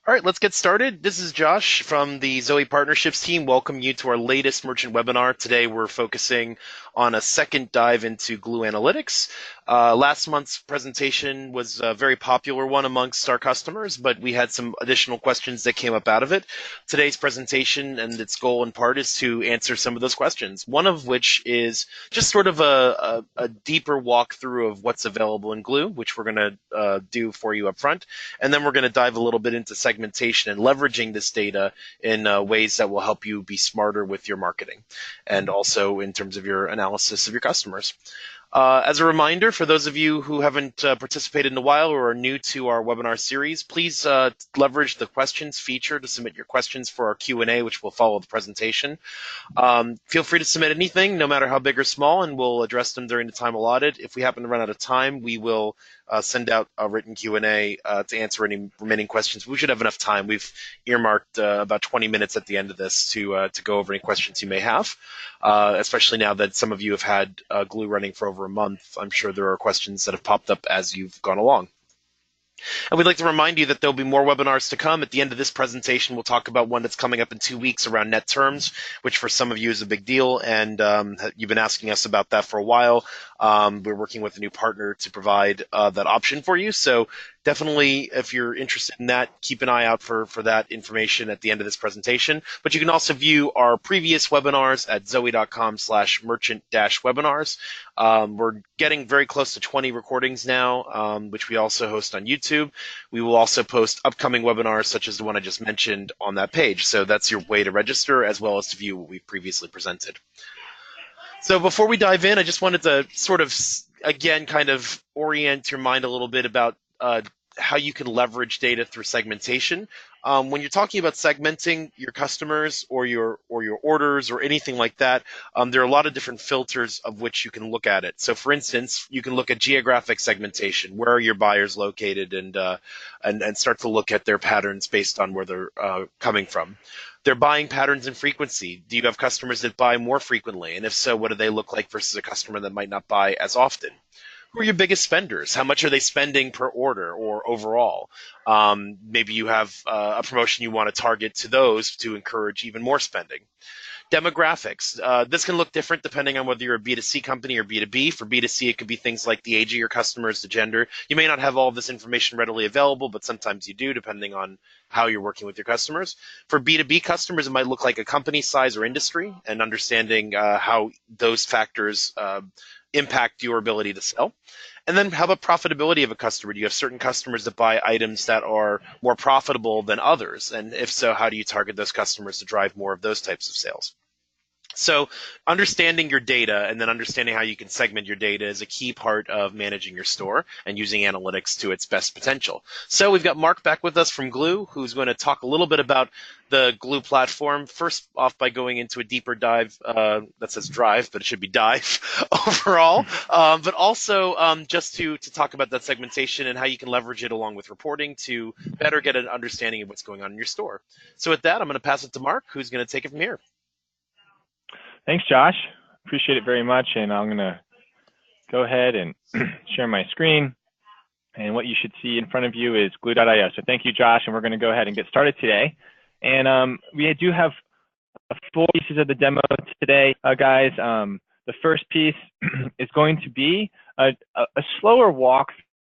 All right, let's get started. This is Josh from the Zoey Partnerships team. Welcome you to our latest merchant webinar. Today we're focusing on a second dive into Glew Analytics. Last month's presentation was a very popular one amongst our customers, but we had some additional questions that came up out of it. Today's presentation and its goal in part is to answer some of those questions, one of which is just sort of a deeper walkthrough of what's available in Glew, which we're going to do for you up front. And then we're going to dive a little bit into segmentation and leveraging this data in ways that will help you be smarter with your marketing and also in terms of your analysis of your customers. As a reminder, for those of you who haven't participated in a while or are new to our webinar series, please leverage the questions feature to submit your questions for our Q&A, which will follow the presentation. Feel free to submit anything, no matter how big or small, and we'll address them during the time allotted. If we happen to run out of time, we will send out a written Q&A to answer any remaining questions. We should have enough time. We've earmarked about 20 minutes at the end of this to go over any questions you may have, especially now that some of you have had Glew running for over a month. I'm sure there are questions that have popped up as you've gone along. And we'd like to remind you that there'll be more webinars to come. At the end of this presentation, we'll talk about one that's coming up in 2 weeks around net terms, which for some of you is a big deal, and you've been asking us about that for a while. We're working with a new partner to provide that option for you. So definitely, if you're interested in that, keep an eye out for that information at the end of this presentation. But you can also view our previous webinars at zoey.com/merchant-webinars. We're getting very close to 20 recordings now, which we also host on YouTube. We will also post upcoming webinars, such as the one I just mentioned, on that page. So that's your way to register, as well as to view what we've previously presented. So before we dive in, I just wanted to sort of, again, kind of orient your mind a little bit about how you can leverage data through segmentation. When you're talking about segmenting your customers or your orders or anything like that, there are a lot of different filters of which you can look at it. So, for instance, you can look at geographic segmentation. Where are your buyers located, and start to look at their patterns based on where they're coming from. Their buying patterns and frequency. Do you have customers that buy more frequently? And if so, what do they look like versus a customer that might not buy as often? Who are your biggest spenders? How much are they spending per order or overall? Maybe you have a promotion you want to target to those to encourage even more spending. Demographics. This can look different depending on whether you're a B2C company or B2B. For B2C, it could be things like the age of your customers, the gender. You may not have all of this information readily available, but sometimes you do, depending on how you're working with your customers. For B2B customers, it might look like a company size or industry, and understanding how those factors impact your ability to sell. And then how about profitability of a customer? Do you have certain customers that buy items that are more profitable than others? And if so, how do you target those customers to drive more of those types of sales? So understanding your data and then understanding how you can segment your data is a key part of managing your store and using analytics to its best potential. So we've got Mark back with us from Glew, who's going to talk a little bit about the Glew platform. First off, by going into a deeper dive, that says drive, but it should be dive overall, but also just to talk about that segmentation and how you can leverage it along with reporting to better get an understanding of what's going on in your store. So with that, I'm going to pass it to Mark, who's going to take it from here. Thanks, Josh. Appreciate it very much. And I'm going to go ahead and share my screen. And what you should see in front of you is Glew.io. So thank you, Josh. And we're going to go ahead and get started today. And we do have 4 pieces of the demo today, guys. The first piece is going to be a slower walk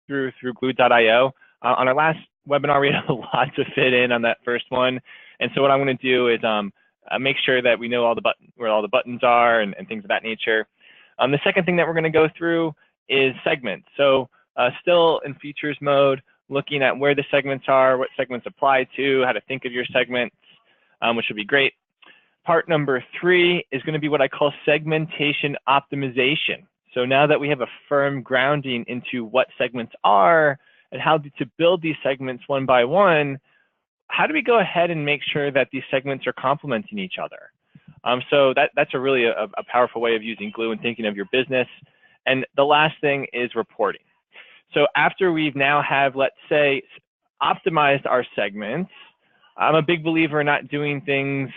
through Glew.io. On our last webinar, we had a lot to fit in on that first one. And so what I'm going to do is make sure that we know where all the buttons are and things of that nature. The second thing that we're going to go through is segments. So still in features mode, looking at where the segments are, what segments apply to, how to think of your segments, which will be great. Part number 3 is going to be what I call segmentation optimization. So now that we have a firm grounding into what segments are and how to build these segments one by one, how do we go ahead and make sure that these segments are complementing each other? So that's really a powerful way of using Glew and thinking of your business. And the last thing is reporting. So after we've now have, let's say, optimized our segments, I'm a big believer in not doing things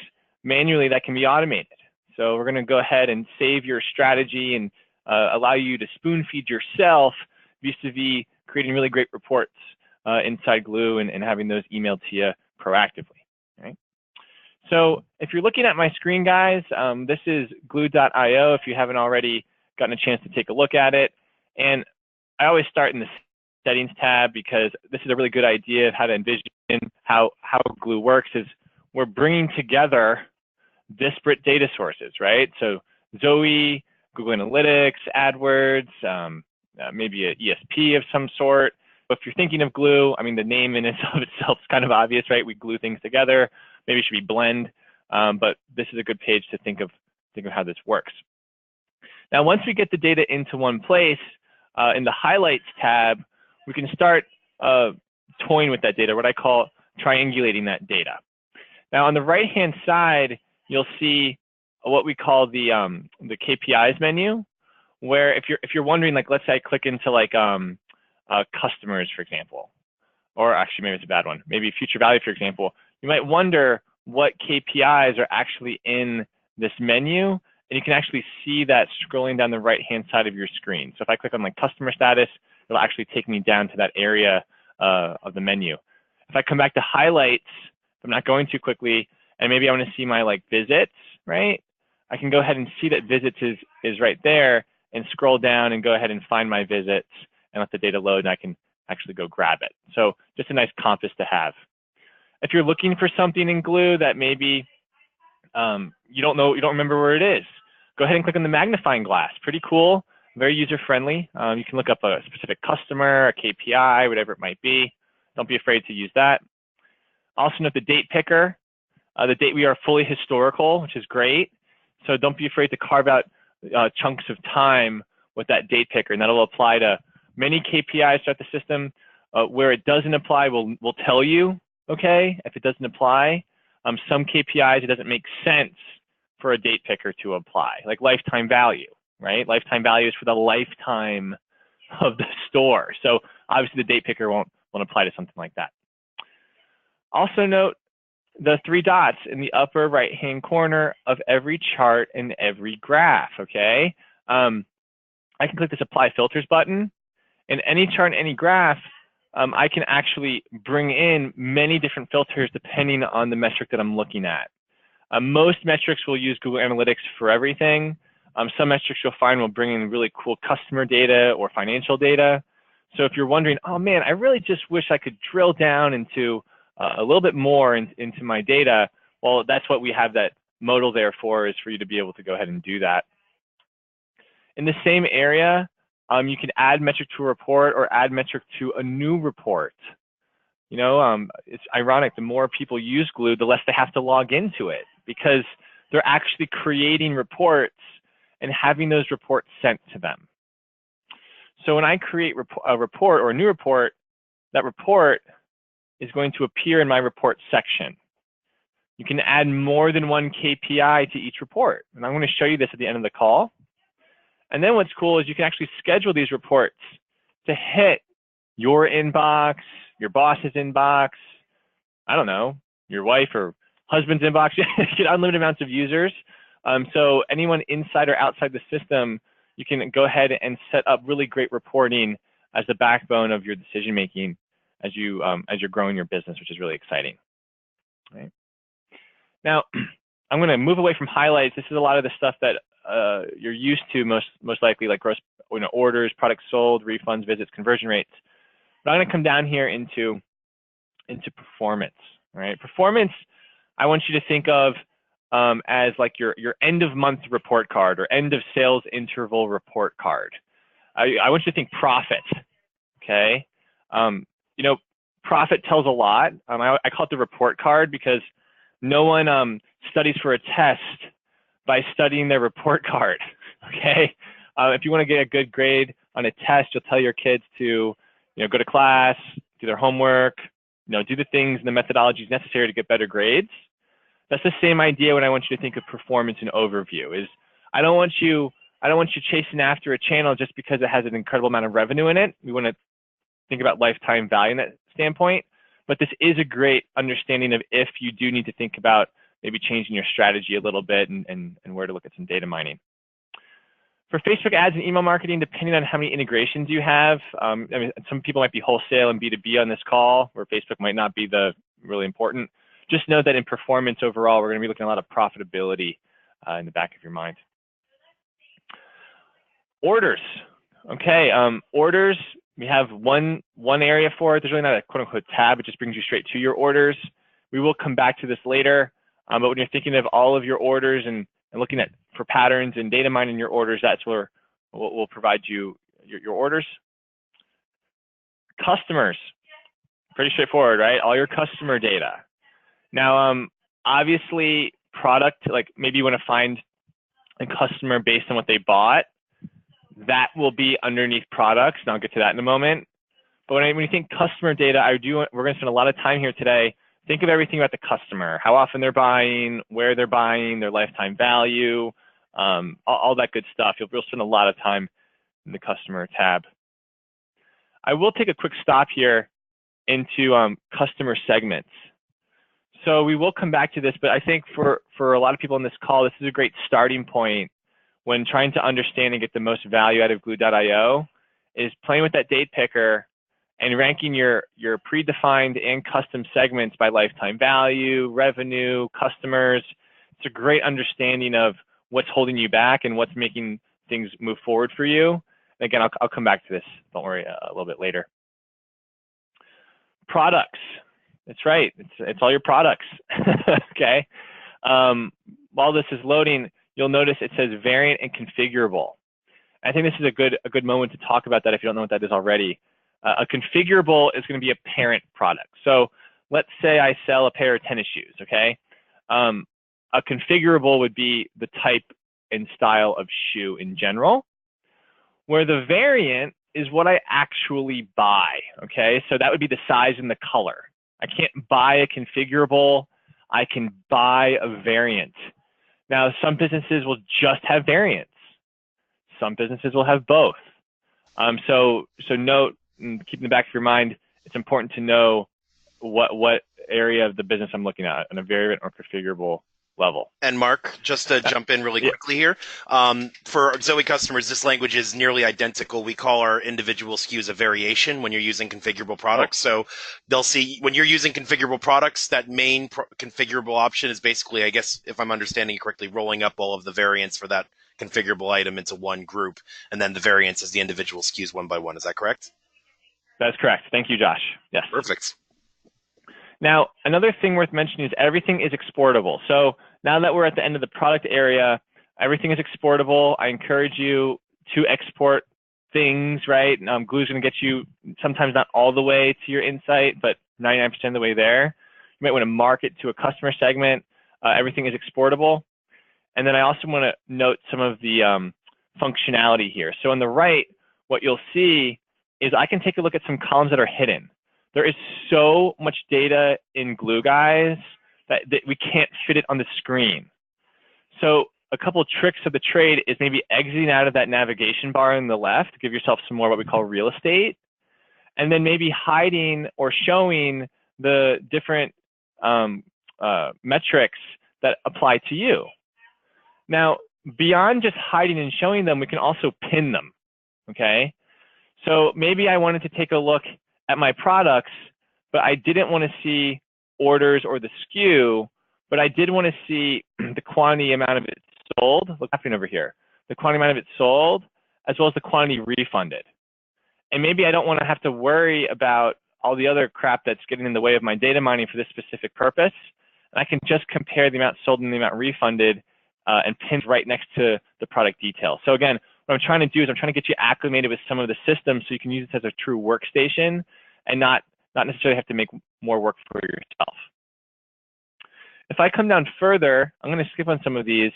manually that can be automated. So we're going to go ahead and save your strategy and allow you to spoon feed yourself vis-a-vis creating really great reports inside Glew and having those emailed to you proactively. Right? So if you're looking at my screen, guys, this is Glew.io if you haven't already gotten a chance to take a look at it. And I always start in the settings tab because this is a really good idea of how to envision how Glew works is we're bringing together disparate data sources, right? So Zoey, Google Analytics, AdWords, maybe an ESP of some sort. But if you're thinking of Glew, I mean, the name in itself is kind of obvious, right? We glue things together. Maybe it should be blend, but this is a good page to think of how this works. Now, once we get the data into one place, in the Highlights tab, we can start toying with that data, what I call triangulating that data. Now, on the right-hand side, you'll see what we call the KPIs menu, where if you're wondering, like, let's say I click into like customers, for example, or actually maybe it's a bad one, maybe future value, for example, you might wonder what KPIs are actually in this menu, and you can actually see that scrolling down the right-hand side of your screen. So if I click on like customer status, it'll actually take me down to that area of the menu. If I come back to highlights, if I'm not going too quickly, and maybe I want to see my like visits, right? I can go ahead and see that visits is right there and scroll down and go ahead and find my visits and let the data load, and I can actually go grab it. So just a nice compass to have. If you're looking for something in Glew that maybe you don't remember where it is, go ahead and click on the magnifying glass. Pretty cool, very user-friendly. You can look up a specific customer, a KPI, whatever it might be. Don't be afraid to use that. Also note the date picker. The date we are fully historical, which is great. So don't be afraid to carve out chunks of time with that date picker, and that'll apply to many KPIs throughout the system. Where it doesn't apply, we'll tell you, okay, if it doesn't apply. Some KPIs, it doesn't make sense for a date picker to apply, like lifetime value, right? Lifetime value is for the lifetime of the store. So obviously the date picker won't apply to something like that. Also note the three dots in the upper right-hand corner of every chart and every graph, okay? I can click this Apply Filters button. In any chart and any graph, I can actually bring in many different filters depending on the metric that I'm looking at. Most metrics will use Google Analytics for everything. Some metrics you'll find will bring in really cool customer data or financial data. So if you're wondering, oh man, I really just wish I could drill down into a little bit more into my data, well, that's what we have that modal there for, is for you to be able to go ahead and do that. In the same area, you can add metric to a report or add metric to a new report. You know, it's ironic, the more people use Glew, the less they have to log into it, because they're actually creating reports and having those reports sent to them. So when I create a report or a new report, that report is going to appear in my report section. You can add more than one KPI to each report, and I'm going to show you this at the end of the call. And then what's cool is you can actually schedule these reports to hit your inbox, your boss's inbox, I don't know, your wife or husband's inbox. You get unlimited amounts of users. So anyone inside or outside the system, you can go ahead and set up really great reporting as the backbone of your decision making as you're growing your business, which is really exciting. Right? Now, I'm going to move away from highlights. This is a lot of the stuff that you're used to most likely, like gross orders, products sold, refunds, visits, conversion rates. But I'm going to come down here into performance. Right? Performance, I want you to think of as like your end of month report card or end of sales interval report card. I want you to think profit. Okay. You know, profit tells a lot. I call it the report card because no one studies for a test by studying their report card. Okay. If you want to get a good grade on a test, you'll tell your kids to, go to class, do their homework, do the things and the methodologies necessary to get better grades. That's the same idea when I want you to think of performance and overview. Is I don't want you chasing after a channel just because it has an incredible amount of revenue in it. We want to think about lifetime value in that standpoint. But this is a great understanding of if you do need to think about maybe changing your strategy a little bit and where to look at some data mining. For Facebook ads and email marketing, depending on how many integrations you have, I mean, some people might be wholesale and B2B on this call, where Facebook might not be the really important. Just know that in performance overall, we're going to be looking at a lot of profitability in the back of your mind. Orders. Okay, orders, we have one area for it. There's really not a quote unquote tab. It just brings you straight to your orders. We will come back to this later, but when you're thinking of all of your orders and looking at for patterns and data mining your orders, that's where we'll provide you your orders. Customers, pretty straightforward, right? All your customer data. Now, obviously product, like maybe you want to find a customer based on what they bought, that will be underneath products, and I'll get to that in a moment. But when you think customer data, we're going to spend a lot of time here today. Think of everything about the customer, how often they're buying, where they're buying, their lifetime value, all that good stuff. You'll spend a lot of time in the customer tab. I will take a quick stop here into customer segments. So we will come back to this, but I think for a lot of people on this call, this is a great starting point when trying to understand and get the most value out of Glew.io, is playing with that date picker and ranking your predefined and custom segments by lifetime value, revenue, customers. It's a great understanding of what's holding you back and what's making things move forward for you. And again, I'll come back to this, don't worry, a little bit later. Products. That's right, it's all your products, okay? While this is loading, you'll notice it says variant and configurable. I think this is a good moment to talk about that if you don't know what that is already. A configurable is going to be a parent product. So let's say I sell a pair of tennis shoes, okay? A configurable would be the type and style of shoe in general, where the variant is what I actually buy, okay? So that would be the size and the color. I can't buy a configurable, I can buy a variant. Now, some businesses will just have variants. Some businesses will have both. So note, and keep in the back of your mind, it's important to know what area of the business I'm looking at on a variant or configurable level. And Mark, just to jump in really quickly here, for Zoey customers, this language is nearly identical. We call our individual SKUs a variation when you're using configurable products. So they'll see when you're using configurable products, that main configurable option is basically, I guess, if I'm understanding it correctly, rolling up all of the variants for that configurable item into one group, and then the variants as the individual SKUs one by one. Is that correct? That's correct. Thank you, Josh. Yes. Perfect. Now, another thing worth mentioning is everything is exportable. So now that we're at the end of the product area, everything is exportable. I encourage you to export things, right? Glue is going to get you sometimes not all the way to your insight, but 99% of the way there. You might want to mark it to a customer segment. Everything is exportable. And then I also want to note some of the functionality here. So on the right, what you'll see is I can take a look at some columns that are hidden. There is so much data in Glew, guys, that we can't fit it on the screen. So a couple of tricks of the trade is maybe exiting out of that navigation bar on the left to give yourself some more what we call real estate, and then maybe hiding or showing the different metrics that apply to you. Now, beyond just hiding and showing them, we can also pin them, okay? So maybe I wanted to take a look at my products, but I didn't want to see orders or the SKU, but I did want to see the quantity amount of it sold. What's happening over here? The quantity amount of it sold, as well as the quantity refunded. And maybe I don't want to have to worry about all the other crap that's getting in the way of my data mining for this specific purpose. And I can just compare the amount sold and the amount refunded and pinned right next to the product details. So again, what I'm trying to do is I'm trying to get you acclimated with some of the systems so you can use this as a true workstation and not necessarily have to make more work for yourself. If I come down further, I'm going to skip on some of these.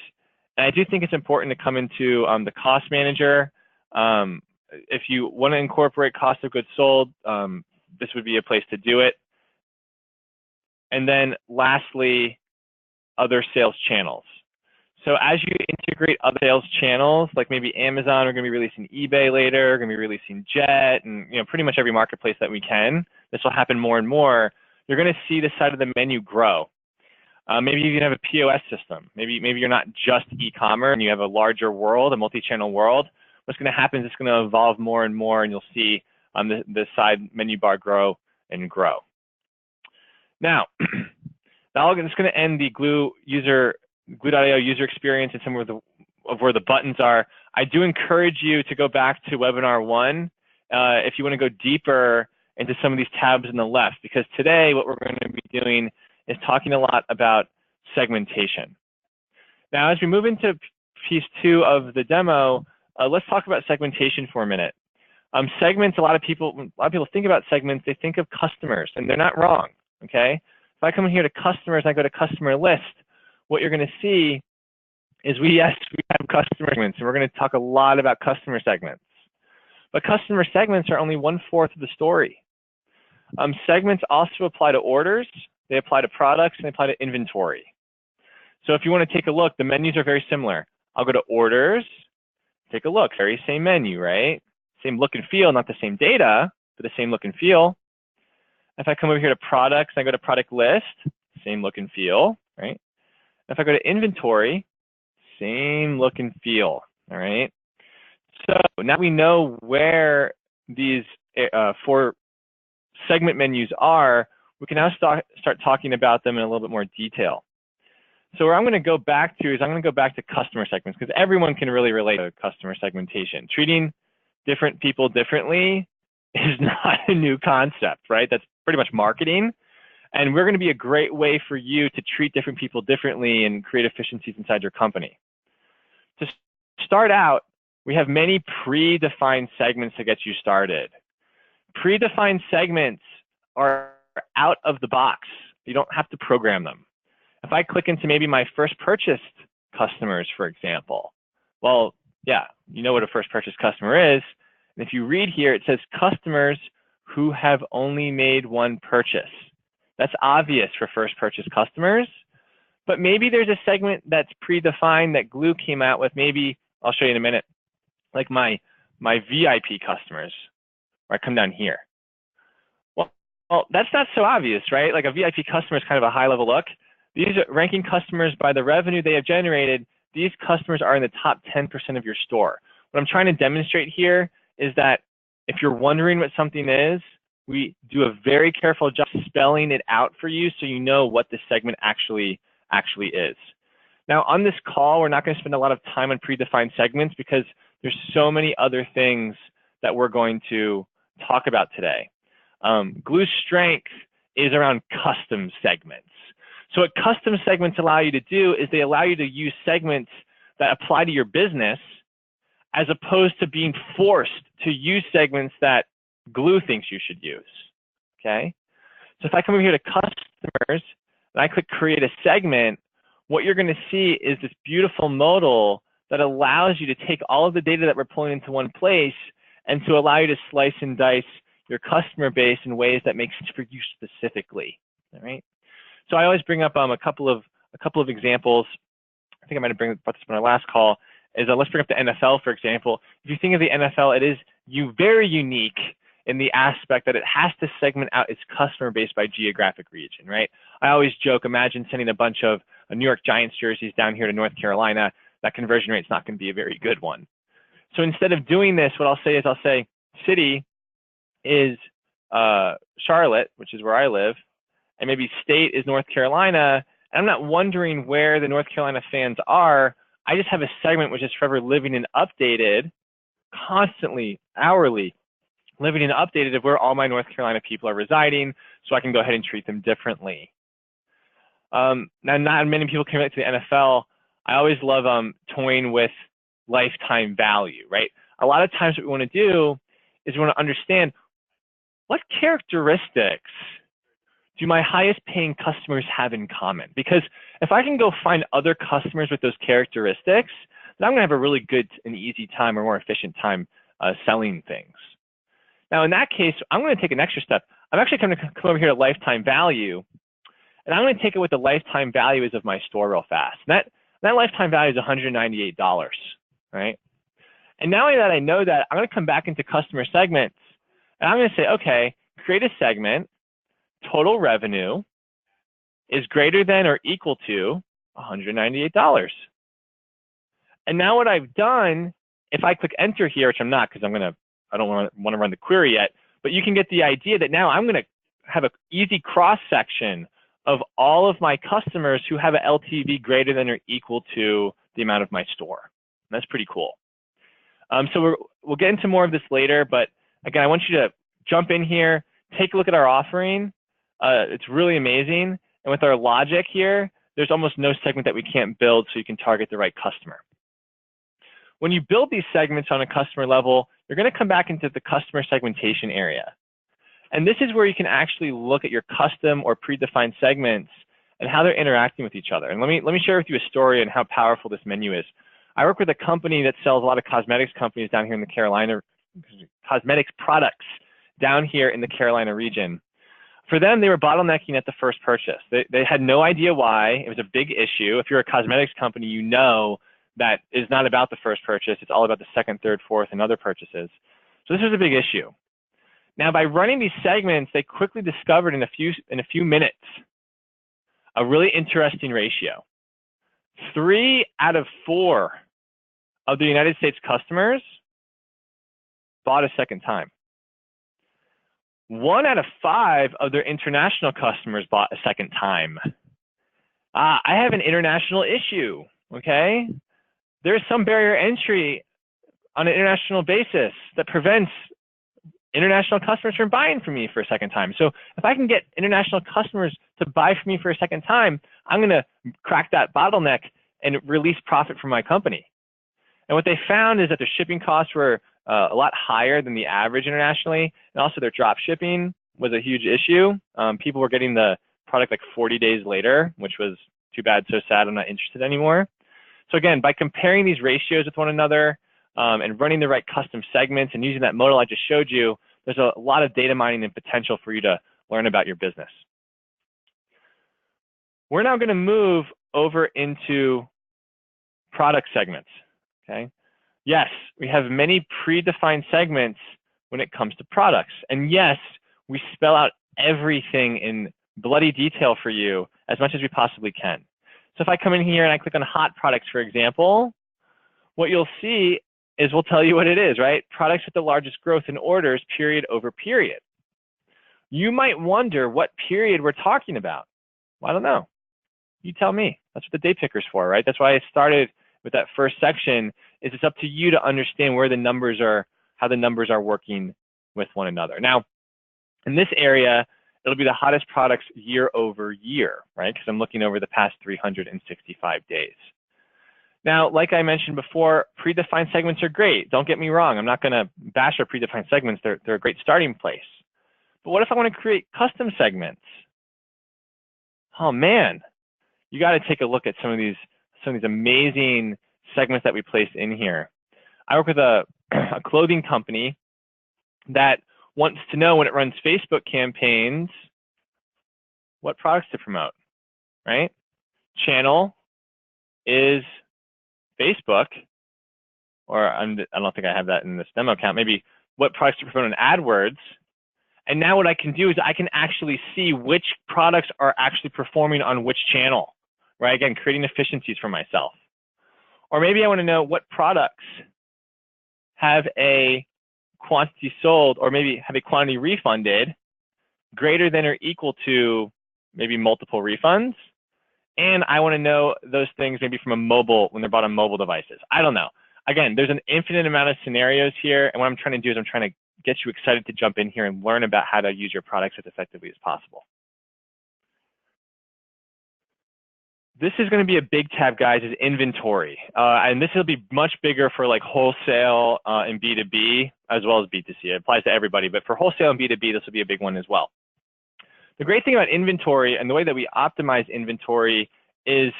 And I do think it's important to come into the cost manager. If you want to incorporate cost of goods sold, this would be a place to do it. And then lastly, other sales channels. So as you integrate other sales channels, like maybe Amazon, we're going to be releasing eBay later, we're going to be releasing Jet, and pretty much every marketplace that we can. This will happen more and more. You're going to see this side of the menu grow. Maybe you even have a POS system. Maybe you're not just e-commerce and you have a larger world, a multi-channel world. What's going to happen is it's going to evolve more and more, and you'll see the side menu bar grow and grow. Now, I'm just going to end the Glew.io user experience and some of where the buttons are. I do encourage you to go back to webinar 1 if you want to go deeper into some of these tabs on the left, because today what we're going to be doing is talking a lot about segmentation. Now, as we move into piece 2 of the demo, let's talk about segmentation for a minute. Segments, a lot of people think about segments, they think of customers, and they're not wrong, okay? If I come in here to customers and I go to customer list, what you're going to see is we have customer segments, and we're going to talk a lot about customer segments. But customer segments are only 1/4 of the story. Segments also apply to orders, they apply to products, and they apply to inventory. So if you want to take a look, the menus are very similar. I'll go to orders, take a look, very same menu, right? Same look and feel, not the same data, but the same look and feel. If I come over here to products, and I go to product list, same look and feel, right? If I go to inventory, same look and feel, all right? So now we know where these 4 segment menus are, we can now start talking about them in a little bit more detail. So where I'm going to go back to is I'm going to go back to customer segments, because everyone can really relate to customer segmentation. Treating different people differently is not a new concept, right? That's pretty much marketing. And we're going to be a great way for you to treat different people differently and create efficiencies inside your company. To start out, we have many predefined segments to get you started. Predefined segments are out of the box. You don't have to program them. If I click into maybe my first purchased customers, for example, well, yeah, you know what a first purchase customer is. And if you read here, it says customers who have only made one purchase. That's obvious for first purchase customers, but maybe there's a segment that's predefined that Glew came out with. Maybe I'll show you in a minute, like my VIP customers, where I come down here. Well, that's not so obvious, right? Like a VIP customer is kind of a high level look. These are ranking customers by the revenue they have generated. These customers are in the top 10% of your store. What I'm trying to demonstrate here is that if you're wondering what something is, we do a very careful job spelling it out for you so you know what this segment actually is. Now, on this call, we're not going to spend a lot of time on predefined segments because there's so many other things that we're going to talk about today. Glew's strength is around custom segments. So what custom segments allow you to do is they allow you to use segments that apply to your business as opposed to being forced to use segments that Glew thinks you should use, okay? So if I come over here to customers and I click create a segment, what you're gonna see is this beautiful modal that allows you to take all of the data that we're pulling into one place and to allow you to slice and dice your customer base in ways that make sense for you specifically, all right? So I always bring up a couple of examples. I think I might have brought this up on our last call. Let's bring up the NFL, for example. If you think of the NFL, it is very unique in the aspect that it has to segment out its customer base by geographic region, right? I always joke, imagine sending a bunch of New York Giants jerseys down here to North Carolina. That conversion rate's not going to be a very good one. So instead of doing this, what I'll say city is Charlotte, which is where I live, and maybe state is North Carolina. And I'm not wondering where the North Carolina fans are. I just have a segment which is forever living and updated, constantly, hourly, living and updated of where all my North Carolina people are residing, so I can go ahead and treat them differently. Now, not many people can relate to the NFL. I always love toying with lifetime value, right? A lot of times what we want to do is we want to understand what characteristics do my highest paying customers have in common? Because if I can go find other customers with those characteristics, then I'm going to have a really good and easy time or more efficient time selling things. Now, in that case, I'm going to take an extra step. I'm actually going to come over here to lifetime value, and I'm going to take it what the lifetime value is of my store real fast. And that lifetime value is $198, right? And now that I know that, I'm going to come back into customer segments, and I'm going to say, okay, create a segment, total revenue, is greater than or equal to $198. And now what I've done, if I click enter here, which I'm not because I don't want to run the query yet, but you can get the idea that now I'm going to have an easy cross section of all of my customers who have an LTV greater than or equal to the amount of my store. And that's pretty cool. So we'll get into more of this later, but again, I want you to jump in here, take a look at our offering. It's really amazing. And with our logic here, there's almost no segment that we can't build so you can target the right customer. When you build these segments on a customer level, you're going to come back into the customer segmentation area. And this is where you can actually look at your custom or predefined segments and how they're interacting with each other. And let me share with you a story on how powerful this menu is. I work with a company that sells a lot of cosmetics companies down here in the Carolina, cosmetics products down here in the Carolina region. For them, they were bottlenecking at the first purchase. They had no idea why. It was a big issue. If you're a cosmetics company, you know that is not about the first purchase. It's all about the second, third, fourth, and other purchases. So this was a big issue. Now, by running these segments, they quickly discovered in a few minutes a really interesting ratio. 3 out of 4 of the United States customers bought a second time. 1 out of 5 of their international customers bought a second time. I have an international issue, okay? There's some barrier entry on an international basis that prevents international customers from buying from me for a second time. So if I can get international customers to buy from me for a second time, I'm going to crack that bottleneck and release profit for my company. And what they found is that their shipping costs were a lot higher than the average internationally, and also their drop shipping was a huge issue. People were getting the product like 40 days later, which was too bad, so sad, I'm not interested anymore. So again, by comparing these ratios with one another and running the right custom segments and using that modal I just showed you, there's a lot of data mining and potential for you to learn about your business. We're now going to move over into product segments, okay? Yes, we have many predefined segments when it comes to products. And yes, we spell out everything in bloody detail for you as much as we possibly can. So if I come in here and I click on hot products, for example, what you'll see is we'll tell you what it is, right? Products with the largest growth in orders, period over period. You might wonder what period we're talking about. Well, I don't know. You tell me. That's what the date picker's for, right? That's why I started with that first section, is it's up to you to understand where the numbers are, how the numbers are working with one another. Now, in this area, it'll be the hottest products year over year, right? Because I'm looking over the past 365 days. Now, like I mentioned before, predefined segments are great. Don't get me wrong. I'm not going to bash our predefined segments. They're a great starting place. But what if I want to create custom segments? Oh man, you got to take a look at some of these amazing segments that we placed in here. I work with a clothing company that wants to know when it runs Facebook campaigns, what products to promote, right? Channel is Facebook, or I don't think I have that in this demo account, maybe what products to promote on AdWords. And now what I can do is I can actually see which products are actually performing on which channel, right? Again, creating efficiencies for myself. Or maybe I want to know what products have a quantity sold or maybe have a quantity refunded greater than or equal to maybe multiple refunds. And I want to know those things maybe from a mobile, when they're bought on mobile devices. I don't know. Again, there's an infinite amount of scenarios here. And what I'm trying to do is I'm trying to get you excited to jump in here and learn about how to use your products as effectively as possible. This is going to be a big tab, guys, is inventory. And this will be much bigger for like wholesale and B2B as well as B2C. It applies to everybody, but for wholesale and B2B, this will be a big one as well. The great thing about inventory and the way that we optimize inventory is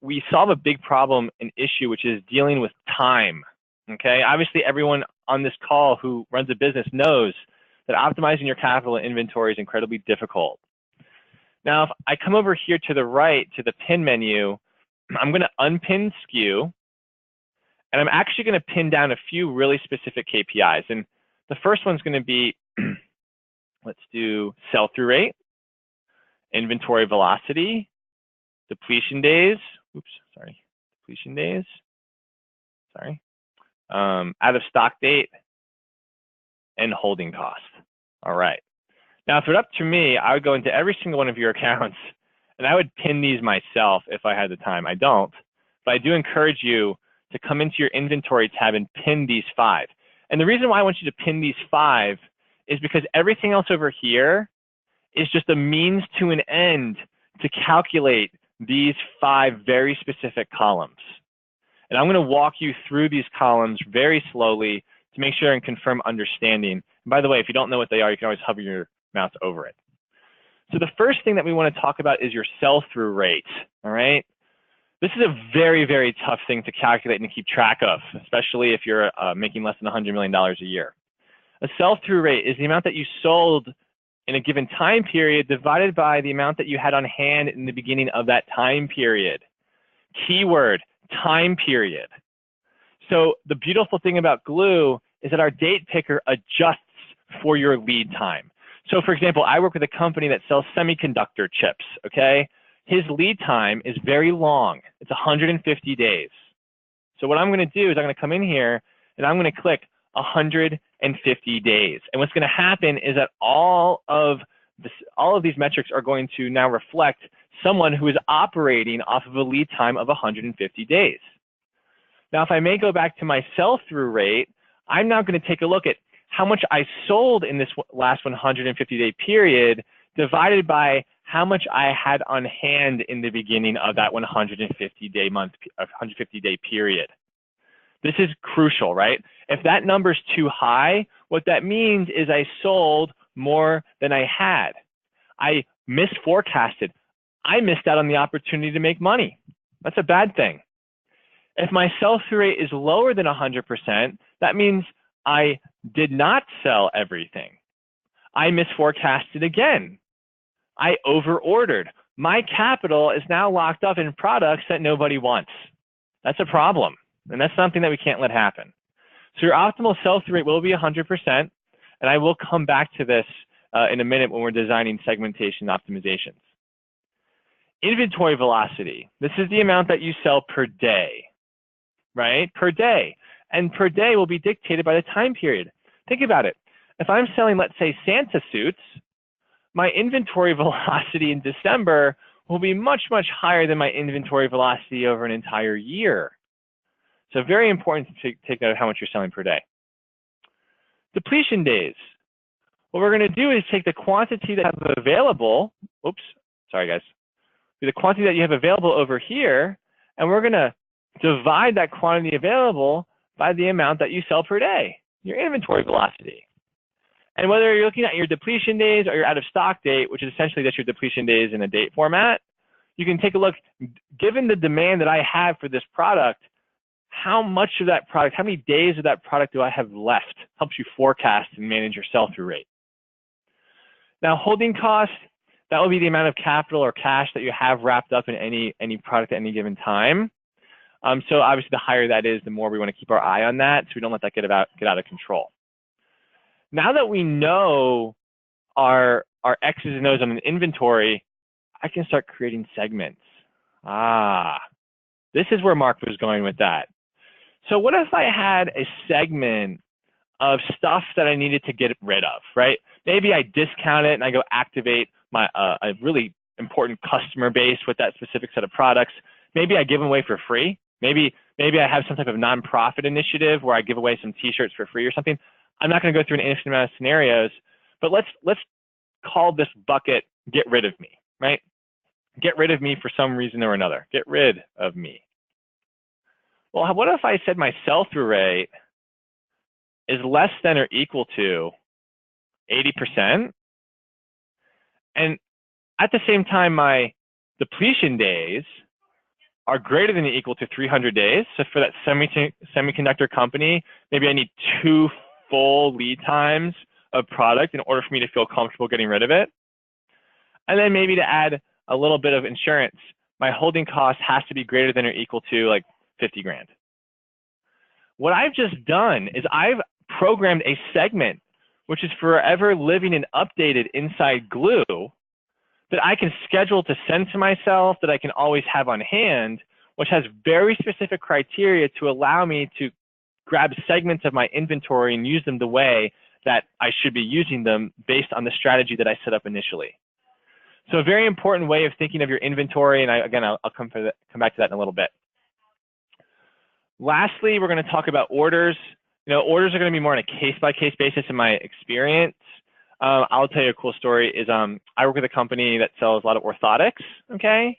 we solve a big problem, an issue, which is dealing with time, okay? Obviously, everyone on this call who runs a business knows that optimizing your capital and inventory is incredibly difficult. Now, if I come over here to the right to the pin menu, I'm going to unpin SKU, and I'm actually going to pin down a few really specific KPIs. And the first one's going to be, let's do sell-through rate. inventory velocity, depletion days, depletion days, out of stock date, and holding cost. All right. Now, if it were up to me, I would go into every single one of your accounts and I would pin these myself if I had the time. I don't, but I do encourage you to come into your inventory tab and pin these 5. And the reason why I want you to pin these 5 is because everything else over here is just a means to an end to calculate these 5 very specific columns. And I'm going to walk you through these columns very slowly to make sure and confirm understanding. And by the way, if you don't know what they are, you can always hover your mouse over it. So the first thing that we want to talk about is your sell-through rate, all right? This is a very, very tough thing to calculate and keep track of, especially if you're making less than $100 million a year. A sell-through rate is the amount that you sold in a given time period divided by the amount that you had on hand in the beginning of that time period. Keyword, time period. So the beautiful thing about Glew is that our date picker adjusts for your lead time. So for example, I work with a company that sells semiconductor chips, okay? His lead time is very long. It's 150 days. So what I'm going to do is I'm going to come in here and I'm going to click 150 days. And what's going to happen is that all of these metrics are going to now reflect someone who is operating off of a lead time of 150 days. Now, if I may go back to my sell-through rate, I'm now going to take a look at how much I sold in this last 150-day period divided by how much I had on hand in the beginning of that 150-day period. This is crucial, right? If that number's too high, what that means is I sold more than I had. I misforecasted. I missed out on the opportunity to make money. That's a bad thing. If my sell-through rate is lower than 100%, that means I did not sell everything. I misforecasted again. I over-ordered. My capital is now locked up in products that nobody wants. That's a problem, and that's something that we can't let happen. So your optimal sell-through rate will be 100%, and I will come back to this in a minute when we're designing segmentation optimizations. Inventory velocity. This is the amount that you sell per day, right? Per day. And per day will be dictated by the time period. Think about it. If I'm selling, let's say, Santa suits, my inventory velocity in December will be much, much higher than my inventory velocity over an entire year. So very important to take note of how much you're selling per day. Depletion days. What we're going to do is take the quantity that you have available, the quantity that you have available over here, and we're going to divide that quantity available by the amount that you sell per day, your inventory velocity. And whether you're looking at your depletion days or your out of stock date, which is essentially just your depletion days in a date format, you can take a look, given the demand that I have for this product, how much of that product, how many days of that product do I have left? Helps you forecast and manage your sell-through rate. Now, holding cost, that will be the amount of capital or cash that you have wrapped up in any product at any given time. So obviously, the higher that is, the more we want to keep our eye on that so we don't let that get out of control. Now that we know our X's and O's on an inventory, I can start creating segments. This is where Mark was going with that. So what if I had a segment of stuff that I needed to get rid of, right? Maybe I discount it and I go activate my a really important customer base with that specific set of products. Maybe I give them away for free. Maybe I have some type of nonprofit initiative where I give away some t-shirts for free or something. I'm not going to go through an infinite amount of scenarios, but let's call this bucket get rid of me, right? Get rid of me for some reason or another. Get rid of me. Well, what if I said my sell-through rate is less than or equal to 80%? And at the same time, my depletion days are greater than or equal to 300 days. So for that semiconductor company, maybe I need 2 full lead times of product in order for me to feel comfortable getting rid of it. And then maybe to add a little bit of insurance, my holding cost has to be greater than or equal to like 50 grand. What I've just done is I've programmed a segment which is forever living and updated inside Glew that I can schedule to send to myself, that I can always have on hand, which has very specific criteria to allow me to grab segments of my inventory and use them the way that I should be using them based on the strategy that I set up initially. So a very important way of thinking of your inventory, and I'll come back to that in a little bit. Lastly, we're going to talk about orders. Orders are going to be more on a case-by-case basis in my experience. I'll tell you a cool story is I work with a company that sells a lot of orthotics, okay?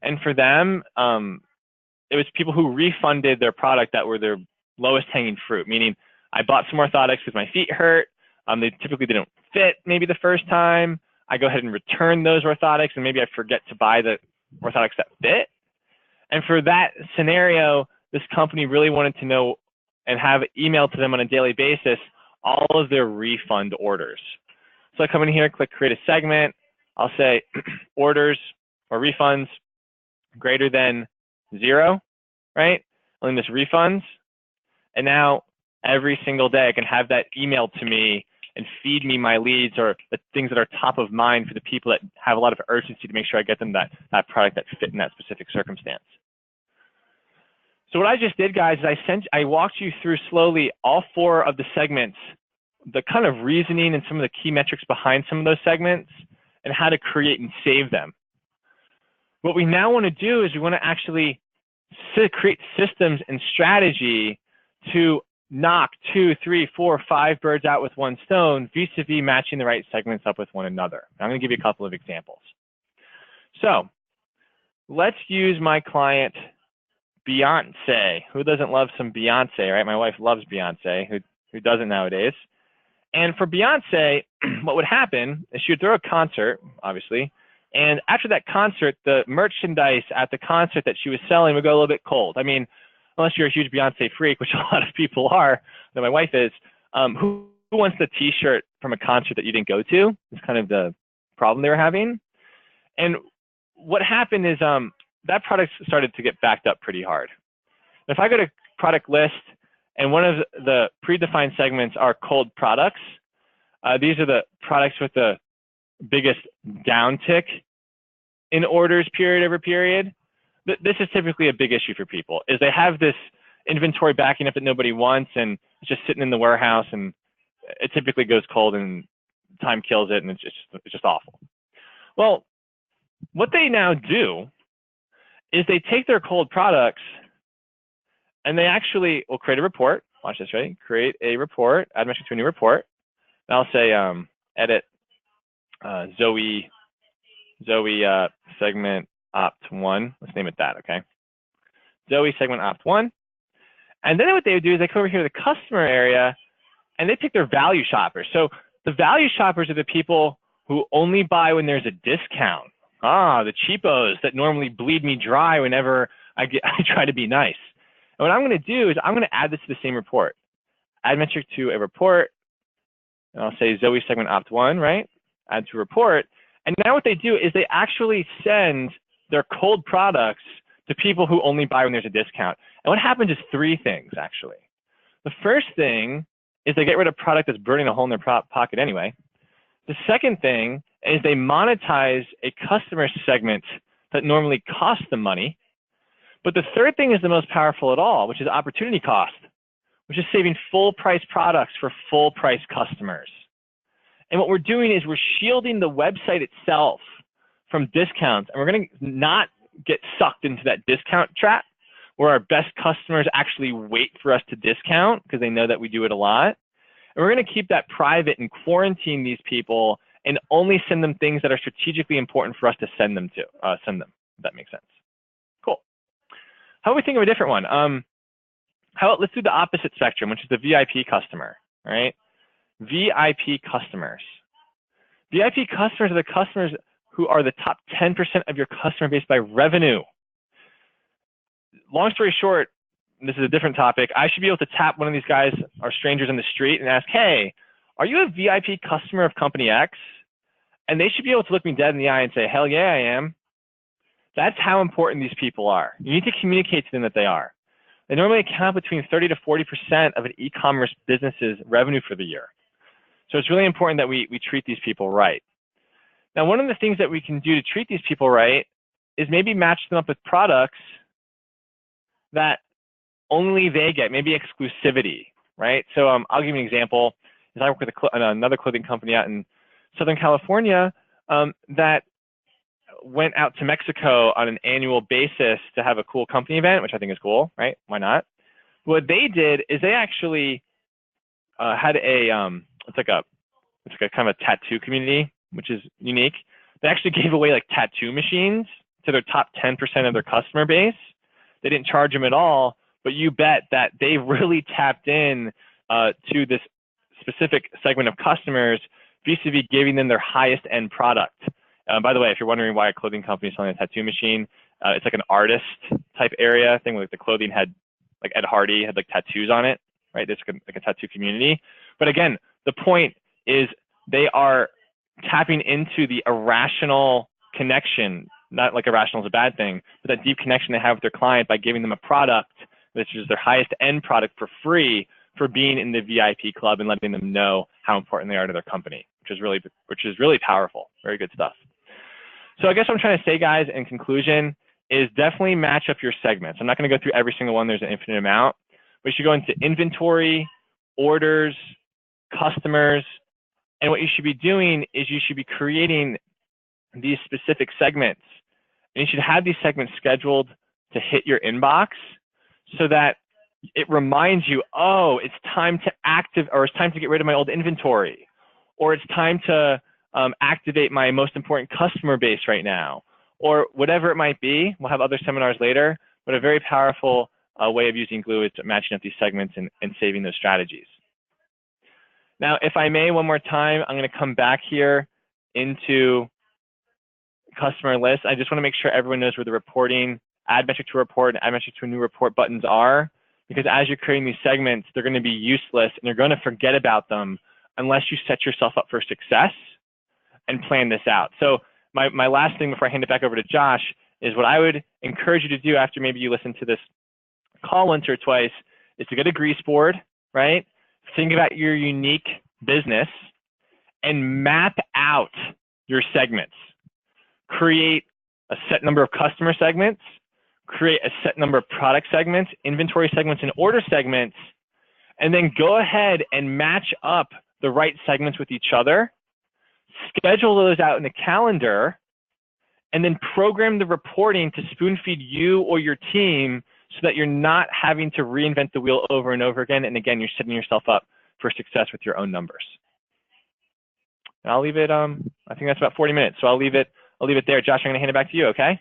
And for them, it was people who refunded their product that were their lowest hanging fruit, meaning I bought some orthotics because my feet hurt. They typically didn't fit maybe the first time. I go ahead and return those orthotics, and maybe I forget to buy the orthotics that fit. And for that scenario, this company really wanted to know and have emailed to them on a daily basis all of their refund orders. So I come in here, click create a segment. I'll say orders or refunds greater than 0, right? I'll this refunds. And now every single day I can have that emailed to me and feed me my leads or the things that are top of mind for the people that have a lot of urgency to make sure I get them that product that fit in that specific circumstance. So what I just did, guys, is I walked you through slowly all 4 of the segments, the kind of reasoning and some of the key metrics behind some of those segments, and how to create and save them. What we now want to do is we want to actually create systems and strategy to knock 2, 3, 4, 5 birds out with one stone, vis-a-vis matching the right segments up with one another. I'm going to give you a couple of examples. So let's use my client Beyonce. Who doesn't love some Beyonce, right? My wife loves Beyonce. Who doesn't nowadays? And for Beyonce, what would happen is she would throw a concert, obviously, and after that concert, the merchandise at the concert that she was selling would go a little bit cold. I mean, unless you're a huge Beyonce freak, which a lot of people are, that my wife is, who wants the t-shirt from a concert that you didn't go to? It's kind of the problem they were having. And what happened is that product started to get backed up pretty hard. If I go to product list, and one of the predefined segments are cold products, these are the products with the biggest downtick in orders period over period. This is typically a big issue for people, is they have this inventory backing up that nobody wants, and it's just sitting in the warehouse, and it typically goes cold, and time kills it, and it's just awful. Well, what they now do is they take their cold products and they actually will create a report. Watch this, right? Create a report, add metric to a new report. And I'll say edit Zoey segment opt 1. Let's name it that, okay? Zoey segment opt 1. And then what they would do is they come over here to the customer area and they pick their value shoppers. So the value shoppers are the people who only buy when there's a discount. The cheapos that normally bleed me dry whenever I try to be nice. And what I'm going to do is I'm going to add this to the same report. Add metric to a report. And I'll say Zoey segment opt 1, right? Add to report. And now what they do is they actually send their cold products to people who only buy when there's a discount. And what happens is 3 things, actually. The first thing is they get rid of product that's burning a hole in their pocket anyway. The second thing is they monetize a customer segment that normally costs them money. But the third thing is the most powerful at all, which is opportunity cost, which is saving full price products for full price customers. And what we're doing is we're shielding the website itself from discounts, and we're going to not get sucked into that discount trap where our best customers actually wait for us to discount because they know that we do it a lot. And we're going to keep that private and quarantine these people and only send them things that are strategically important for us to send them to, if that makes sense. Cool. How about we think of a different one? How about let's do the opposite spectrum, which is the VIP customer, right? VIP customers. VIP customers are the customers who are the top 10% of your customer base by revenue. Long story short, this is a different topic. I should be able to tap one of these guys or strangers in the street and ask, hey, are you a VIP customer of company X? And they should be able to look me dead in the eye and say, hell yeah, I am. That's how important these people are. You need to communicate to them that they are. They normally account between 30 to 40% of an e-commerce business's revenue for the year. So it's really important that we treat these people right. Now, one of the things that we can do to treat these people right is maybe match them up with products that only they get, maybe exclusivity, right? So I'll give you an example. I work with another clothing company out in Southern California that went out to Mexico on an annual basis to have a cool company event, which I think is cool, right? Why not? What they did is they actually had it's like a kind of a tattoo community, which is unique. They actually gave away like tattoo machines to their top 10% of their customer base. They didn't charge them at all, but you bet that they really tapped in to this specific segment of customers vis-a-vis giving them their highest end product. By the way, if you're wondering why a clothing company is selling a tattoo machine, it's like an artist type area thing. Like the clothing had, like Ed Hardy had like tattoos on it, right? There's like a tattoo community. But again, the point is they are tapping into the irrational connection, not like irrational is a bad thing, but that deep connection they have with their client by giving them a product, which is their highest end product for free for being in the VIP club and letting them know how important they are to their company, which is really powerful. Very good stuff. So I guess what I'm trying to say, guys, in conclusion, is definitely match up your segments. I'm not going to go through every single one. There's an infinite amount. But you should go into inventory, orders, customers, and what you should be doing is you should be creating these specific segments. And you should have these segments scheduled to hit your inbox so that it reminds you, oh, it's time to get rid of my old inventory, or it's time to activate my most important customer base right now, or whatever it might be. We'll have other seminars later, but a very powerful way of using Glew is matching up these segments and saving those strategies. Now, if I may, one more time, I'm going to come back here into customer list. I just want to make sure everyone knows where the reporting, add metric to report, and add metric to a new report buttons are, because as you're creating these segments, they're going to be useless and you're going to forget about them unless you set yourself up for success and plan this out. So my last thing before I hand it back over to Josh is what I would encourage you to do after maybe you listen to this call once or twice is to get a grease board, right? Think about your unique business and map out your segments. Create a set number of customer segments, create a set number of product segments, inventory segments, and order segments, and then go ahead and match up the right segments with each other, schedule those out in the calendar, and then program the reporting to spoon feed you or your team so that you're not having to reinvent the wheel over and over again. And again, you're setting yourself up for success with your own numbers. And I'll leave it, I think that's about 40 minutes. So I'll leave it there. Josh, I'm going to hand it back to you, okay?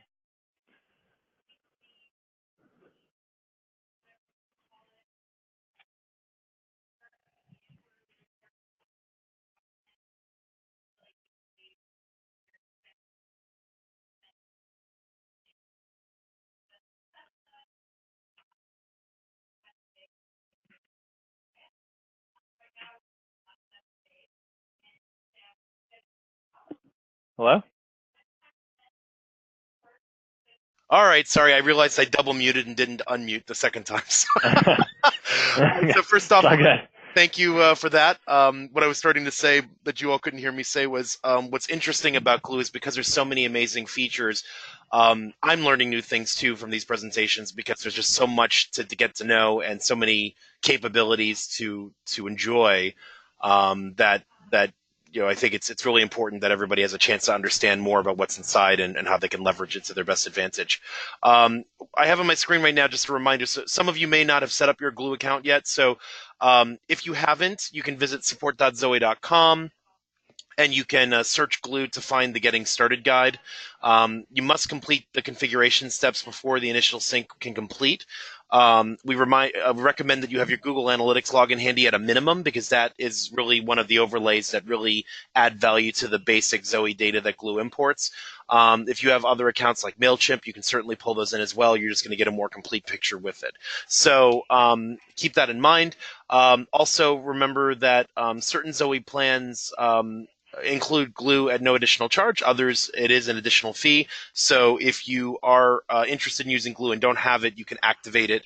Hello? All right, sorry, I realized I double muted and didn't unmute the second time. So first off, thank you for that. What I was starting to say that you all couldn't hear me say was what's interesting about Glew is because there's so many amazing features. I'm learning new things too from these presentations because there's just so much to get to know and so many capabilities to enjoy that I think it's really important that everybody has a chance to understand more about what's inside and how they can leverage it to their best advantage. I have on my screen right now just a reminder. So some of you may not have set up your Glew account yet. So if you haven't, you can visit support.zoey.com. And you can search Glew to find the Getting Started guide. You must complete the configuration steps before the initial sync can complete. We recommend that you have your Google Analytics login handy at a minimum because that is really one of the overlays that really add value to the basic Zoey data that Glew imports. If you have other accounts like MailChimp, you can certainly pull those in as well. You're just going to get a more complete picture with it. So keep that in mind. Also, remember that certain Zoey plans include Glew at no additional charge. Others, it is an additional fee. So if you are interested in using Glew and don't have it, you can activate it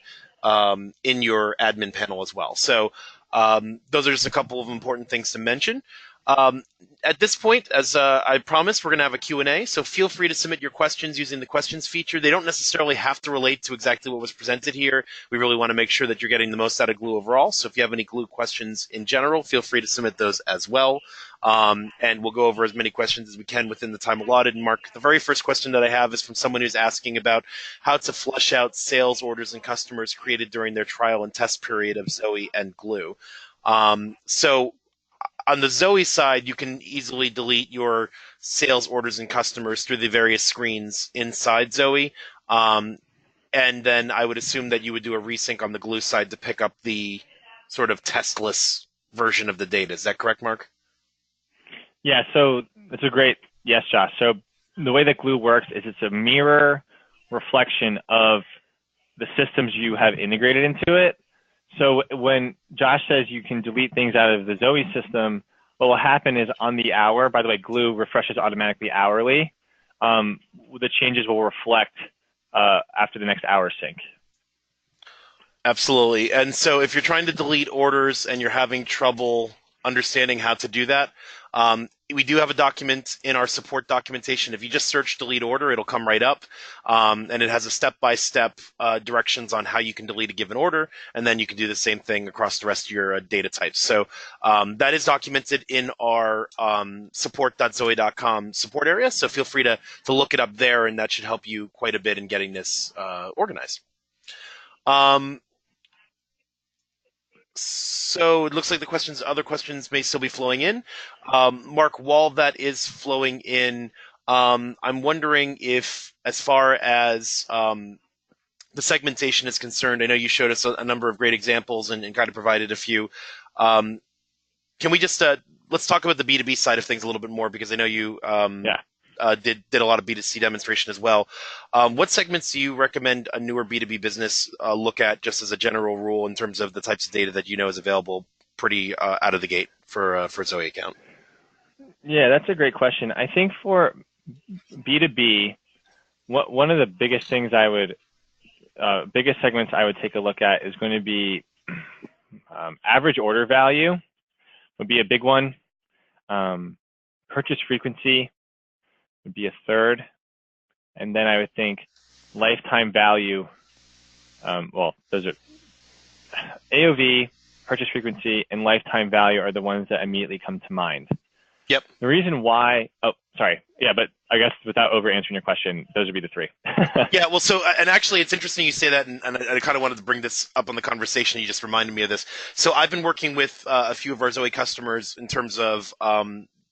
in your admin panel as well. So those are just a couple of important things to mention. Um, at this point, as I promised, we're going to have a Q&A, so feel free to submit your questions using the questions feature. They don't necessarily have to relate to exactly what was presented here. We really want to make sure that you're getting the most out of Glew overall, so if you have any Glew questions in general, feel free to submit those as well. And we'll go over as many questions as we can within the time allotted. And Mark, the very first question that I have is from someone who's asking about how to flush out sales orders and customers created during their trial and test period of Zoey and Glew. So on the Zoey side, you can easily delete your sales orders and customers through the various screens inside Zoey. Um, and then I would assume that you would do a resync on the Glew side to pick up the sort of testless version of the data. Is that correct, Mark? Yeah, so that's a great, yes, Josh. So the way that Glew works is it's a mirror reflection of the systems you have integrated into it. So when Josh says you can delete things out of the Zoey system, what will happen is on the hour, by the way, Glew refreshes automatically hourly, the changes will reflect after the next hour sync. Absolutely. And so if you're trying to delete orders and you're having trouble understanding how to do that, we do have a document in our support documentation. If you just search delete order, it'll come right up. And it has a step-by-step directions on how you can delete a given order. And then you can do the same thing across the rest of your data types. So that is documented in our support.zoey.com support area. So feel free to look it up there, and that should help you quite a bit in getting this organized. So it looks like other questions may still be flowing in. Mark, while that is flowing in, I'm wondering if, as far as the segmentation is concerned, I know you showed us a number of great examples and kind of provided a few. Can we just let's talk about the B2B side of things a little bit more, because I know you did a lot of B2C demonstration as well. What segments do you recommend a newer B2B business look at, just as a general rule, in terms of the types of data that you know is available pretty out of the gate for Zoey account? Yeah, that's a great question. I think for B2B, one of the biggest things biggest segments I would take a look at is going to be average order value would be a big one. Purchase frequency would be a third. And then I would think lifetime value, those are AOV, purchase frequency, and lifetime value are the ones that immediately come to mind. Yep. The reason why, but I guess without over answering your question, those would be the three. Yeah, well, and actually it's interesting you say that, and I kind of wanted to bring this up on the conversation. You just reminded me of this. So I've been working with a few of our Zoey customers in terms of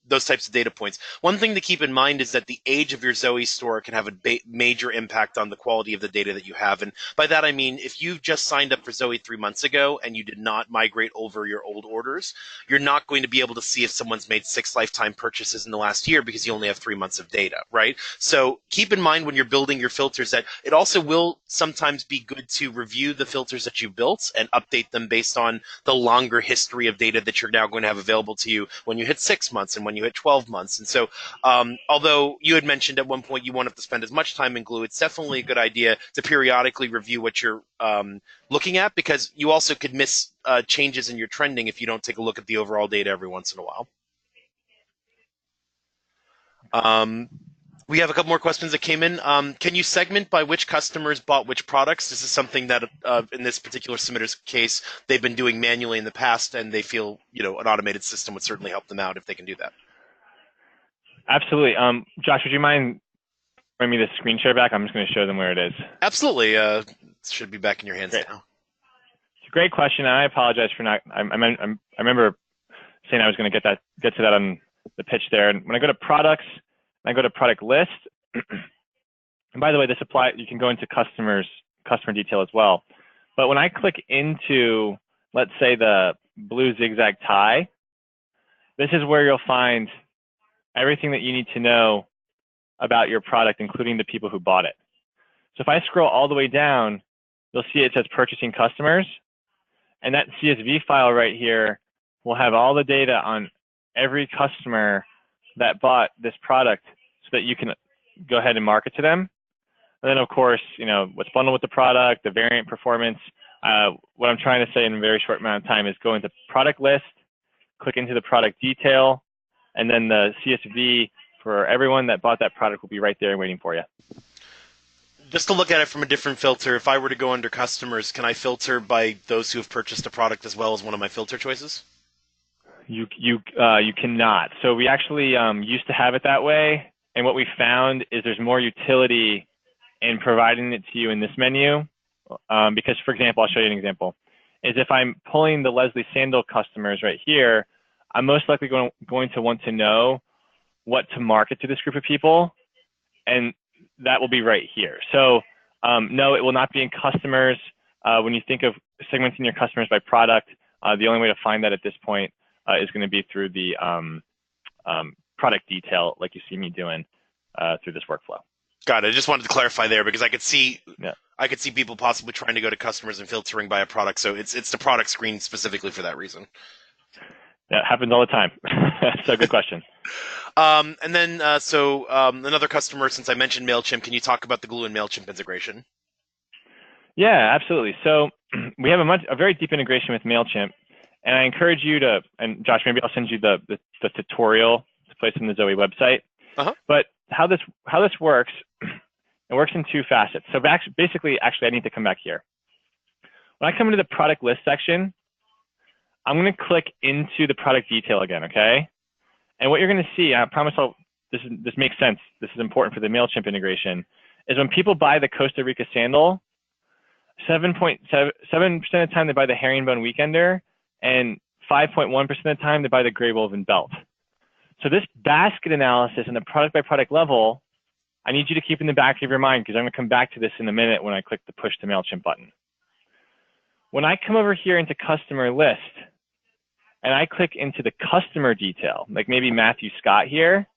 those types of data points. One thing to keep in mind is that the age of your Zoey store can have a major impact on the quality of the data that you have. And by that, I mean, if you just signed up for Zoey 3 months ago and you did not migrate over your old orders, you're not going to be able to see if someone's made 6 lifetime purchases in the last year, because you only have 3 months of data, right? So keep in mind when you're building your filters that it also will sometimes be good to review the filters that you built and update them based on the longer history of data that you're now going to have available to you when you hit 6 months and when you hit 12 months. And so although you had mentioned at one point you won't have to spend as much time in Glew, it's definitely a good idea to periodically review what you're looking at, because you also could miss changes in your trending if you don't take a look at the overall data every once in a while. We have a couple more questions that came in. Can you segment by which customers bought which products? This is something that, in this particular submitter's case, they've been doing manually in the past, and they feel an automated system would certainly help them out if they can do that. Absolutely. Josh, would you mind bringing me the screen share back? I'm just going to show them where it is. Absolutely. It should be back in your hands Great. now. It's a great question, and I apologize for not. I remember saying I was going to get to that on the pitch there. And when I go to products, and I go to product list, and by the way, you can go into customer detail as well. But when I click into, let's say, the blue zigzag tie, this is where you'll find everything that you need to know about your product, including the people who bought it. So if I scroll all the way down, you'll see it says purchasing customers, and that CSV file right here will have all the data on every customer that bought this product, so that you can go ahead and market to them. And then, of course, what's bundled with the product, the variant performance. What I'm trying to say in a very short amount of time is go into product list, click into the product detail, and then the CSV for everyone that bought that product will be right there and waiting for you. Just to look at it from a different filter, if I were to go under customers, can I filter by those who have purchased a product as well as one of my filter choices? You cannot. So we actually used to have it that way, and what we found is there's more utility in providing it to you in this menu. Because, for example, I'll show you an example. Is if I'm pulling the Leslie Sandal customers right here, I'm most likely going to want to know what to market to this group of people, and that will be right here. So no, it will not be in customers. When you think of segmenting your customers by product, the only way to find that at this point is going to be through the product detail, like you see me doing through this workflow. Got it. I just wanted to clarify there because I could see people possibly trying to go to customers and filtering by a product. So it's the product screen specifically for that reason. That happens all the time. So good question. And then, another customer, since I mentioned MailChimp, can you talk about the Glew and MailChimp integration? Yeah, absolutely. So we have a very deep integration with MailChimp, and I encourage you to, and Josh, maybe I'll send you the tutorial to place in the Zoey website. But how this works, it works in two facets. So basically, actually, I need to come back here. When I come into the product list section, I'm going to click into the product detail again, okay? And what you're going to see, I promise this makes sense, this is important for the MailChimp integration, is when people buy the Costa Rica sandal, 7% of the time they buy the herringbone weekender, and 5.1% of the time they buy the gray woven belt. So this basket analysis in the product by product level, I need you to keep in the back of your mind because I'm going to come back to this in a minute when I click the push to MailChimp button. When I come over here into customer list and I click into the customer detail, like maybe Matthew Scott here,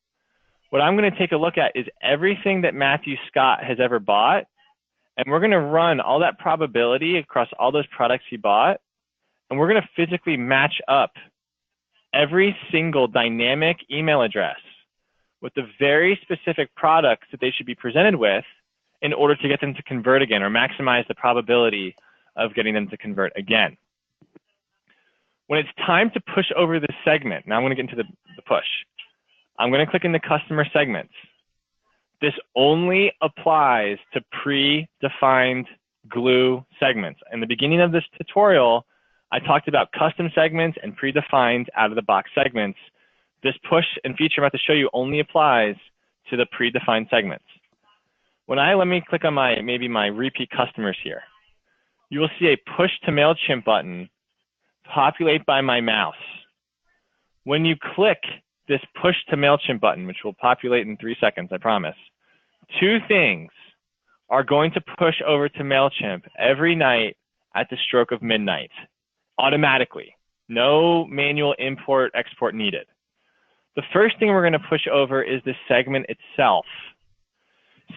what I'm going to take a look at is everything that Matthew Scott has ever bought, and we're going to run all that probability across all those products he bought, and we're going to physically match up every single dynamic email address with the very specific products that they should be presented with in order to get them to convert again or maximize the probability of getting them to convert again. When it's time to push over the segment, now I'm going to get into the push. I'm going to click into customer segments. This only applies to predefined Glew segments. In the beginning of this tutorial, I talked about custom segments and predefined out-of-the-box segments. This push and feature I'm about to show you only applies to the predefined segments. Let me click on maybe my repeat customers here. You will see a push to MailChimp button populate by my mouse. When you click this push to MailChimp button, which will populate in 3 seconds, I promise, two things are going to push over to MailChimp every night at the stroke of midnight, automatically. No manual import, export needed. The first thing we're going to push over is the segment itself.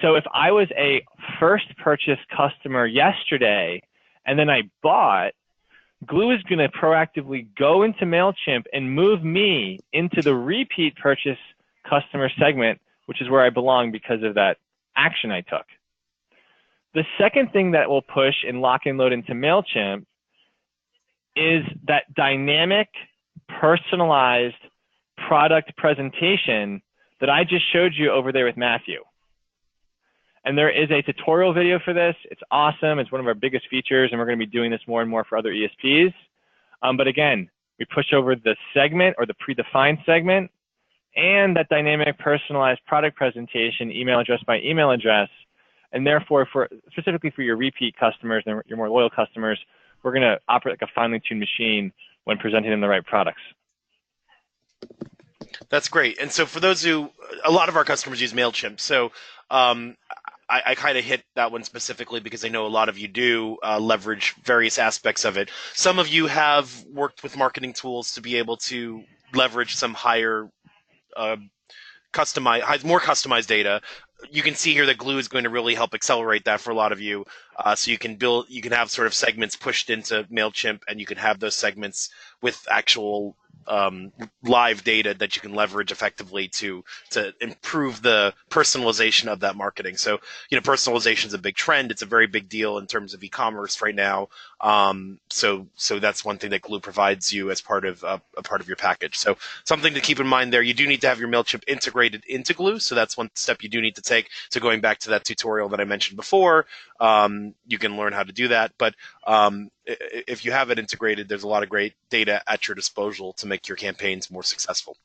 So if I was a first purchase customer yesterday and then I bought, Glew is going to proactively go into MailChimp and move me into the repeat purchase customer segment, which is where I belong because of that action I took. The second thing that will push and lock and load into MailChimp is that dynamic, personalized product presentation that I just showed you over there with Matthew. And there is a tutorial video for this. It's awesome. It's one of our biggest features, and we're going to be doing this more and more for other ESPs. But again, we push over the segment or the predefined segment and that dynamic personalized product presentation, email address by email address. And therefore, specifically for your repeat customers and your more loyal customers, we're going to operate like a finely tuned machine when presenting them the right products. That's great. And so for those a lot of our customers use MailChimp. So I kind of hit that one specifically because I know a lot of you do leverage various aspects of it. Some of you have worked with marketing tools to be able to leverage some higher, more customized data. You can see here that Glew is going to really help accelerate that for a lot of you. So you can have sort of segments pushed into MailChimp, and you can have those segments with actual live data that you can leverage effectively to improve the personalization of that marketing. So, personalization is a big trend. It's a very big deal in terms of e-commerce right now. So that's one thing that Glew provides you as part of a part of your package. So something to keep in mind there. You do need to have your Mailchimp integrated into Glew, so that's one step you do need to take. So going back to that tutorial that I mentioned before, you can learn how to do that. But if you have it integrated, there's a lot of great data at your disposal to make your campaigns more successful.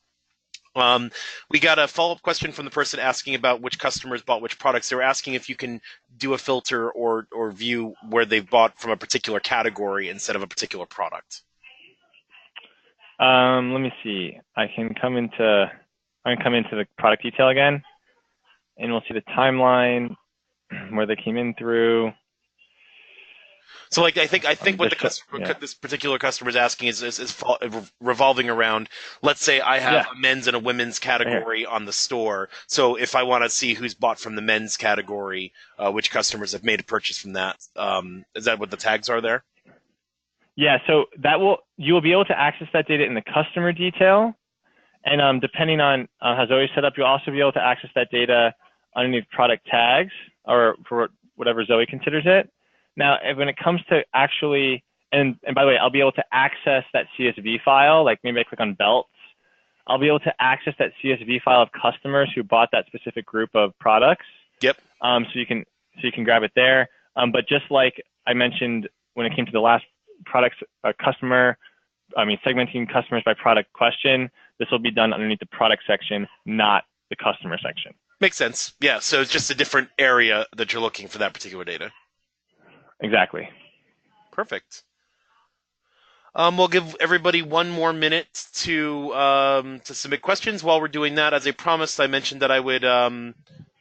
We got a follow-up question from the person asking about which customers bought which products. They were asking if you can do a filter or view where they've bought from a particular category instead of a particular product. Let me see. I can come into the product detail again, and we'll see the timeline where they came in through. So, like, I think what this particular customer is asking is revolving around. Let's say I have a men's and a women's category on the store. So, if I want to see who's bought from the men's category, which customers have made a purchase from that, is that what the tags are there? Yeah. So you will be able to access that data in the customer detail, and depending on how Zoey set up, you'll also be able to access that data underneath product tags or for whatever Zoey considers it. Now, when it comes to actually, and by the way, I'll be able to access that CSV file, like maybe I click on belts, I'll be able to access that CSV file of customers who bought that specific group of products. Yep. So you can grab it there. But just like I mentioned when it came to the last products, segmenting customers by product question, this will be done underneath the product section, not the customer section. Makes sense. Yeah. So it's just a different area that you're looking for that particular data. Exactly. Perfect. We'll give everybody one more minute to submit questions. While we're doing that, as I promised, I mentioned that I would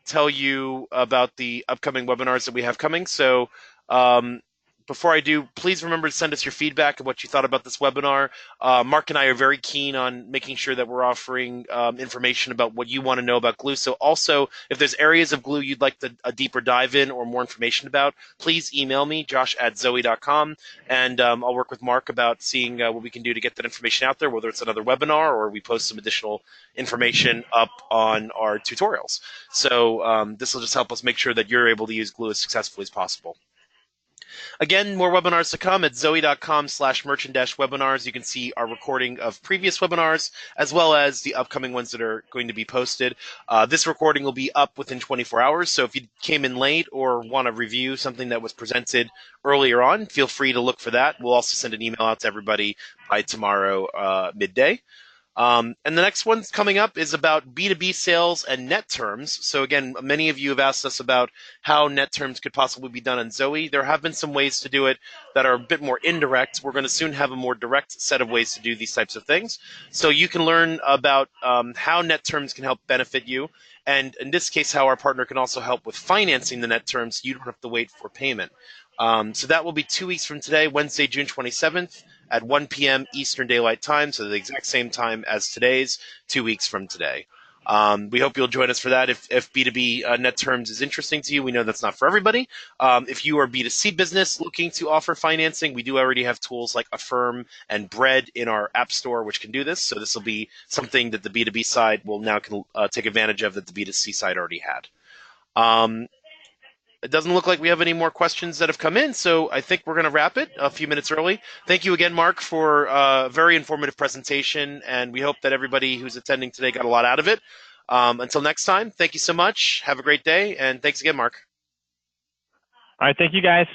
tell you about the upcoming webinars that we have coming. So before I do, please remember to send us your feedback and what you thought about this webinar. Mark and I are very keen on making sure that we're offering information about what you want to know about Glew. So also, if there's areas of Glew you'd like a deeper dive in or more information about, please email me, josh@zoey.com, and I'll work with Mark about seeing what we can do to get that information out there, whether it's another webinar or we post some additional information up on our tutorials. So this will just help us make sure that you're able to use Glew as successfully as possible. Again, more webinars to come at zoey.com/merchant-webinars. You can see our recording of previous webinars, as well as the upcoming ones that are going to be posted. This recording will be up within 24 hours, so if you came in late or want to review something that was presented earlier on, feel free to look for that. We'll also send an email out to everybody by tomorrow midday. And the next one coming up is about B2B sales and net terms. So again, many of you have asked us about how net terms could possibly be done on Zoey. There have been some ways to do it that are a bit more indirect. We're going to soon have a more direct set of ways to do these types of things. So you can learn about how net terms can help benefit you. And in this case, how our partner can also help with financing the net terms. So you don't have to wait for payment. So that will be 2 weeks from today, Wednesday, June 27th at 1 p.m. Eastern Daylight Time, so the exact same time as today's, 2 weeks from today. We hope you'll join us for that. If B2B net terms is interesting to you, we know that's not for everybody. If you are a B2C business looking to offer financing, we do already have tools like Affirm and Bread in our app store, which can do this. So this will be something that the B2B side will now take advantage of that the B2C side already had. It doesn't look like we have any more questions that have come in, so I think we're going to wrap it a few minutes early. Thank you again, Mark, for a very informative presentation, and we hope that everybody who's attending today got a lot out of it. Until next time, thank you so much. Have a great day, and thanks again, Mark. All right, thank you, guys.